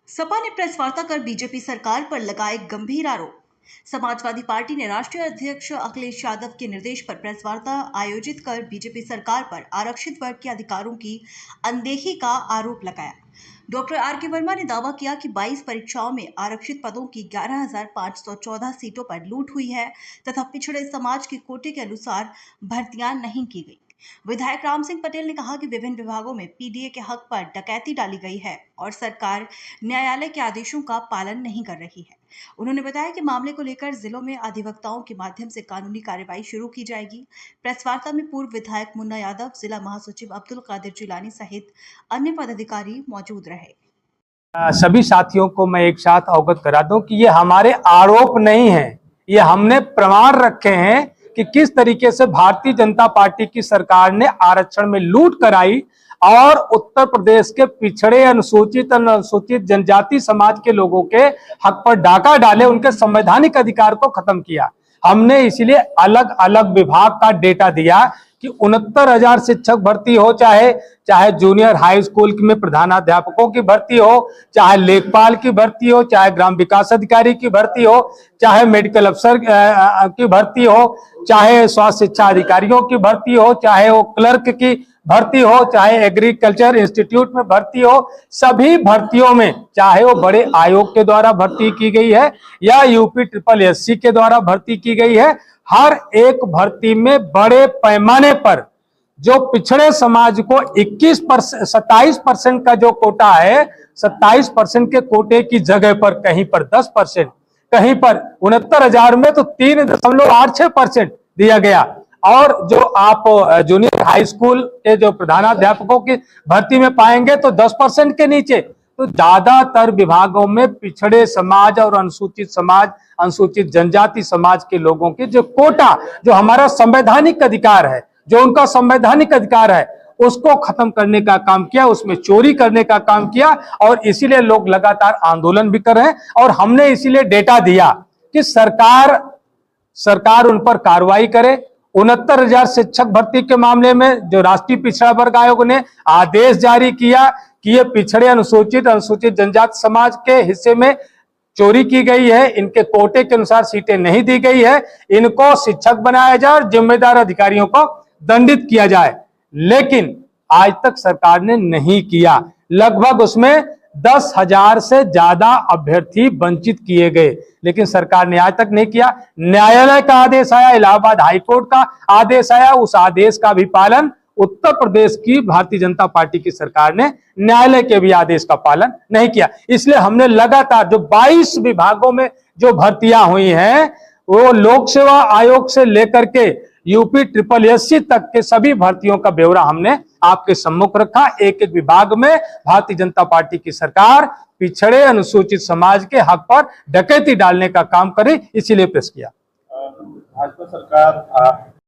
सपा ने प्रेस वार्ता कर बीजेपी सरकार पर लगाए गंभीर आरोप। समाजवादी पार्टी ने राष्ट्रीय अध्यक्ष अखिलेश यादव के निर्देश पर प्रेस वार्ता आयोजित कर बीजेपी सरकार पर आरक्षित वर्ग के अधिकारों की अनदेखी का आरोप लगाया। Doctor R K. वर्मा ने दावा किया कि 22 परीक्षाओं में आरक्षित पदों की 11,514 सीटों पर लूट हुई है तथा पिछड़े समाज के कोटे के अनुसार भर्तियां नहीं की गई। विधायक राम सिंह पटेल ने कहा कि विभिन्न विभागों में पीडीए के हक पर डकैती डाली गई है और सरकार न्यायालय के आदेशों का पालन नहीं कर रही है। उन्होंने बताया कि मामले को लेकर जिलों में अधिवक्ताओं के माध्यम से कानूनी कार्रवाई शुरू की जाएगी। प्रेस वार्ता में पूर्व विधायक मुन्ना यादव, जिला महासचिव अब्दुल कादिर जिलानी सहित अन्य पदाधिकारी मौजूद रहे। सभी साथियों को मैं एक साथ अवगत करा दूं कि ये हमारे आरोप नहीं है, ये हमने प्रमाण रखे हैं कि किस तरीके से भारतीय जनता पार्टी की सरकार ने आरक्षण में लूट कराई और उत्तर प्रदेश के पिछड़े अनुसूचित जनजाति समाज के लोगों के हक पर डाका डाले, उनके संवैधानिक अधिकार को खत्म किया। हमने इसलिए अलग अलग विभाग का डेटा दिया कि 69,000 शिक्षक भर्ती हो, चाहे जूनियर हाई स्कूल में प्रधानाध्यापकों की भर्ती हो, चाहे लेखपाल की भर्ती हो, चाहे ग्राम विकास अधिकारी की भर्ती हो, चाहे मेडिकल अफसर की भर्ती हो, चाहे स्वास्थ्य शिक्षा अधिकारियों की भर्ती हो, चाहे वो क्लर्क की भर्ती हो, चाहे एग्रीकल्चर इंस्टीट्यूट में भर्ती हो, सभी भर्तियों में चाहे वो बड़े आयोग के द्वारा भर्ती की गई है या UPSSC के द्वारा भर्ती की गई है, हर एक भर्ती में बड़े पैमाने पर जो पिछड़े समाज को 27% का जो कोटा है, 27% के कोटे की जगह पर कहीं पर 10%, कहीं पर 69,000 में तो 3.86% दिया गया। और जो आप जूनियर हाई स्कूल के जो प्रधानाध्यापकों की भर्ती में पाएंगे तो 10% के नीचे। तो ज्यादातर विभागों में पिछड़े समाज और अनुसूचित जनजाति समाज के लोगों के जो कोटा, जो हमारा संवैधानिक अधिकार है, जो उनका संवैधानिक अधिकार है, उसको खत्म करने का काम किया, उसमें चोरी करने का काम किया और इसीलिए लोग लगातार आंदोलन भी कर रहे हैं। और हमने इसीलिए डेटा दिया कि सरकार उन पर कार्रवाई करे। 69,000 शिक्षक भर्ती के मामले में जो राष्ट्रीय पिछड़ा वर्ग आयोग ने आदेश जारी किया कि ये पिछड़े अनुसूचित जनजाति समाज के हिस्से में चोरी की गई है, इनके कोटे के अनुसार सीटें नहीं दी गई है, इनको शिक्षक बनाया जाए और जिम्मेदार अधिकारियों को दंडित किया जाए। लेकिन आज तक सरकार ने नहीं किया। लगभग उसमें 10,000 से ज्यादा अभ्यर्थी वंचित किए गए, लेकिन सरकार ने आज तक नहीं किया। न्यायालय का आदेश आया, इलाहाबाद हाईकोर्ट का आदेश आया, उस आदेश का भी पालन उत्तर प्रदेश की भारतीय जनता पार्टी की सरकार ने न्यायालय के भी आदेश का पालन नहीं किया। इसलिए हमने लगातार जो 22 विभागों में जो भर्तियां हुई हैं, वो लोक सेवा आयोग से लेकर के UPSSC तक के सभी भर्तियों का ब्यौरा हमने आपके सम्मुख रखा। एक एक विभाग में भारतीय जनता पार्टी की सरकार पिछड़े अनुसूचित समाज के हक पर डकैती डालने का काम करे, इसीलिए प्रेस किया। भाजपा सरकार